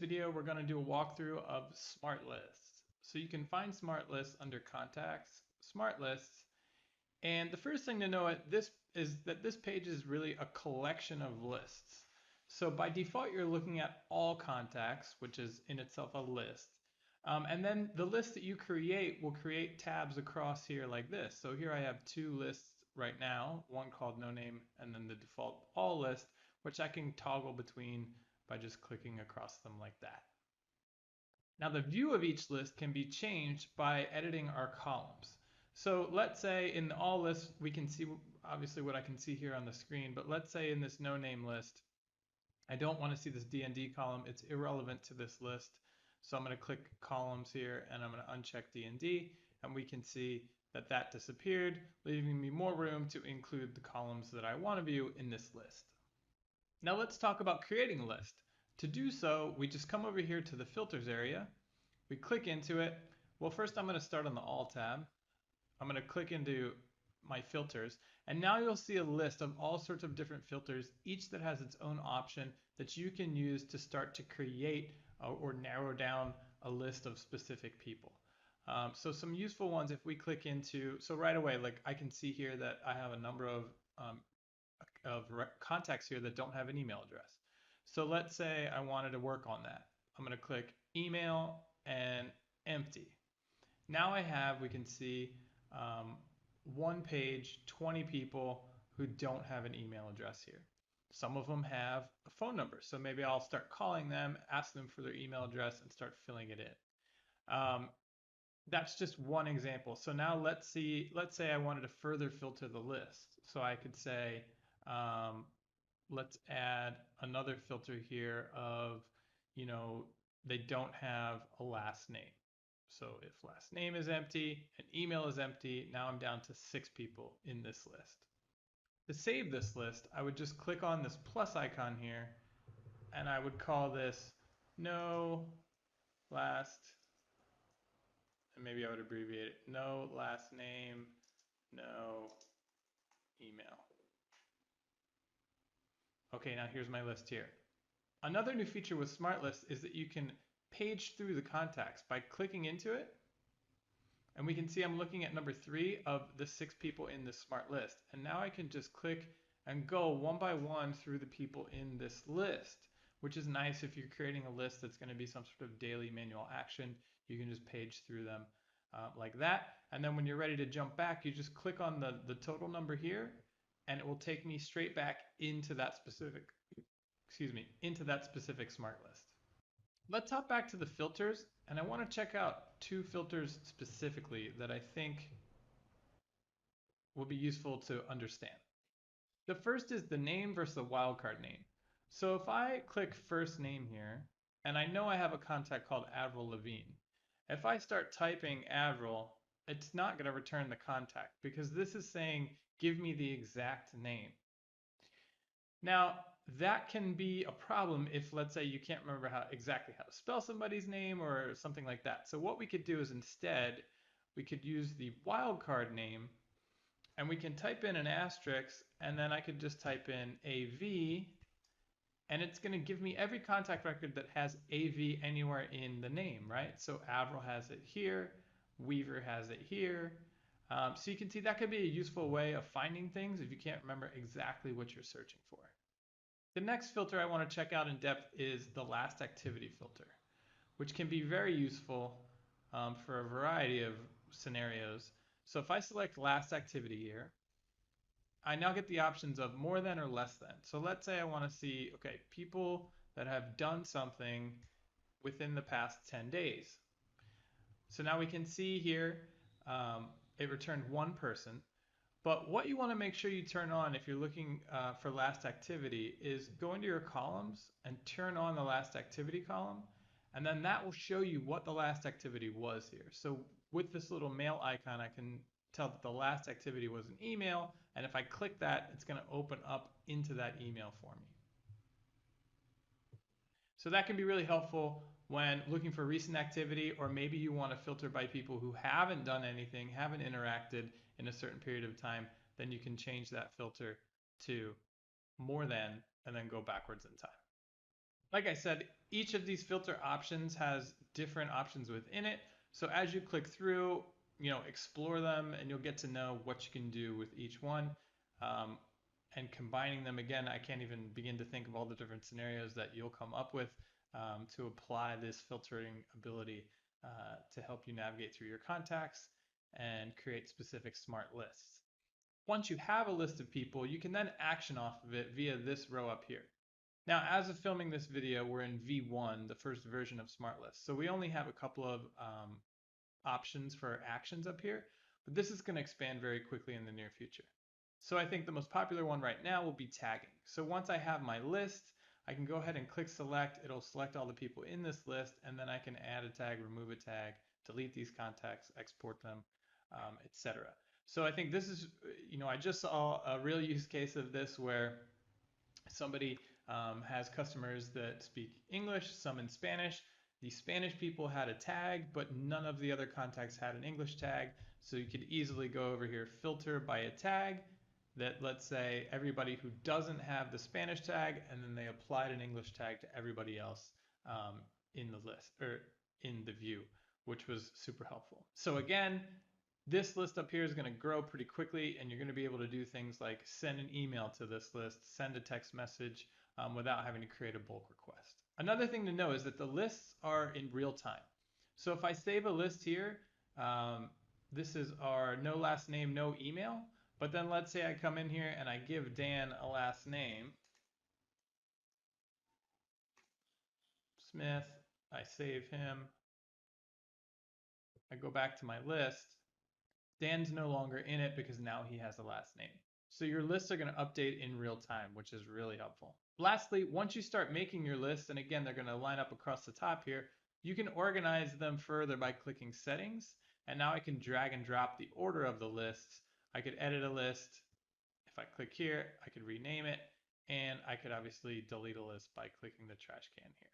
video, we're going to do a walkthrough of Smart Lists. So you can find Smart Lists under Contacts, Smart Lists, and the first thing to know at this is that this page is really a collection of lists. So by default, you're looking at all contacts, which is in itself a list. And then the list that you create will create tabs across here like this. So here I have two lists right now, one called no name and then the default all list, which I can toggle between by just clicking across them like that. Now the view of each list can be changed by editing our columns. So let's say in the all list, we can see obviously what I can see here on the screen, but let's say in this no name list, I don't want to see this D&D column. It's irrelevant to this list. So I'm going to click columns here and I'm going to uncheck D&D, and we can see that that disappeared, leaving me more room to include the columns that I want to view in this list. Now let's talk about creating a list. To do so, we just come over here to the filters area. We click into it. Well, first I'm going to start on the all tab. I'm going to click into my filters, and now you'll see a list of all sorts of different filters, each that has its own option that you can use to start to create or narrow down a list of specific people. So some useful ones, if we click into, so right away, like I can see here that I have a number of contacts here that don't have an email address. So let's say I wanted to work on that. I'm going to click email and empty. Now I have, we can see one page, 20 people who don't have an email address here. Some of them have a phone number, so maybe I'll start calling them, ask them for their email address, and start filling it in. That's just one example. So now let's say I wanted to further filter the list. So I could say, let's add another filter here of, they don't have a last name. So if last name is empty and email is empty, now I'm down to 6 people in this list. To save this list, I would just click on this plus icon here, and I would call this no last, and maybe I would abbreviate it, no last name, no email. Okay, now here's my list here. Another new feature with Smart Lists is that you can page through the contacts by clicking into it. And we can see I'm looking at number 3 of the 6 people in this smart list. And now I can just click and go one by one through the people in this list, which is nice if you're creating a list that's going to be some sort of daily manual action. You can just page through them like that. And then when you're ready to jump back, you just click on the total number here, and it will take me straight back into that specific, into that specific smart list. Let's hop back to the filters, and I want to check out 2 filters specifically that I think will be useful to understand. The first is the name versus the wildcard name. So if I click first name here, and I know I have a contact called Avril Lavigne, if I start typing Avril, it's not going to return the contact because this is saying give me the exact name. Now, that can be a problem if, let's say, you can't remember exactly how to spell somebody's name or something like that. So what we could do is instead, we could use the wildcard name, and we can type in an asterisk, and then I could just type in AV, and it's going to give me every contact record that has AV anywhere in the name, right? So Avril has it here, Weaver has it here. So you can see that could be a useful way of finding things if you can't remember exactly what you're searching for. The next filter I want to check out in depth is the last activity filter, which can be very useful for a variety of scenarios. So if I select last activity here, I now get the options of more than or less than. So let's say I want to see, okay, people that have done something within the past 10 days. So now we can see here, it returned 1 person. But what you want to make sure you turn on if you're looking for last activity is go into your columns and turn on the last activity column, and then that will show you what the last activity was here. So with this little mail icon, I can tell that the last activity was an email, and if I click that, it's going to open up into that email for me. So that can be really helpful when looking for recent activity, or maybe you want to filter by people who haven't done anything, haven't interacted in a certain period of time. Then you can change that filter to more than, and then go backwards in time. Like I said, Each of these filter options has different options within it. So as you click through, explore them, and you'll get to know what you can do with each one. And combining them, again, I can't even begin to think of all the different scenarios that you'll come up with to apply this filtering ability to help you navigate through your contacts and create specific smart lists. Once you have a list of people, you can then action off of it via this row up here. Now, as of filming this video, we're in V1, the first version of Smart Lists. So we only have a couple of options for actions up here, but this is going to expand very quickly in the near future. So I think the most popular one right now will be tagging. So once I have my list, I can go ahead and click select. It'll select all the people in this list, and then I can add a tag, remove a tag, delete these contacts, export them, etc. So I think this is, I just saw a real use case of this where somebody has customers that speak English, some in Spanish. The Spanish people had a tag, but none of the other contacts had an English tag. So you could easily go over here, filter by a tag that, let's say, everybody who doesn't have the Spanish tag, and then they applied an English tag to everybody else in the list or in the view, which was super helpful. So again, this list up here is going to grow pretty quickly, and you're going to be able to do things like send an email to this list, send a text message without having to create a bulk request. Another thing to know is that the lists are in real time. So if I save a list here, this is our no last name, no email. But then let's say I come in here and I give Dan a last name, Smith, I save him, I go back to my list, Dan's no longer in it because now he has a last name. So your lists are going to update in real time, which is really helpful. Lastly, once you start making your lists, and again, they're going to line up across the top here, you can organize them further by clicking settings. And now I can drag and drop the order of the lists. I could edit a list. If I click here, I could rename it, and I could obviously delete a list by clicking the trash can here.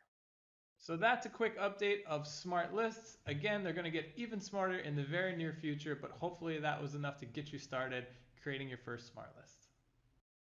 So that's a quick update of smart lists. Again, they're going to get even smarter in the very near future, but hopefully that was enough to get you started creating your first smart list.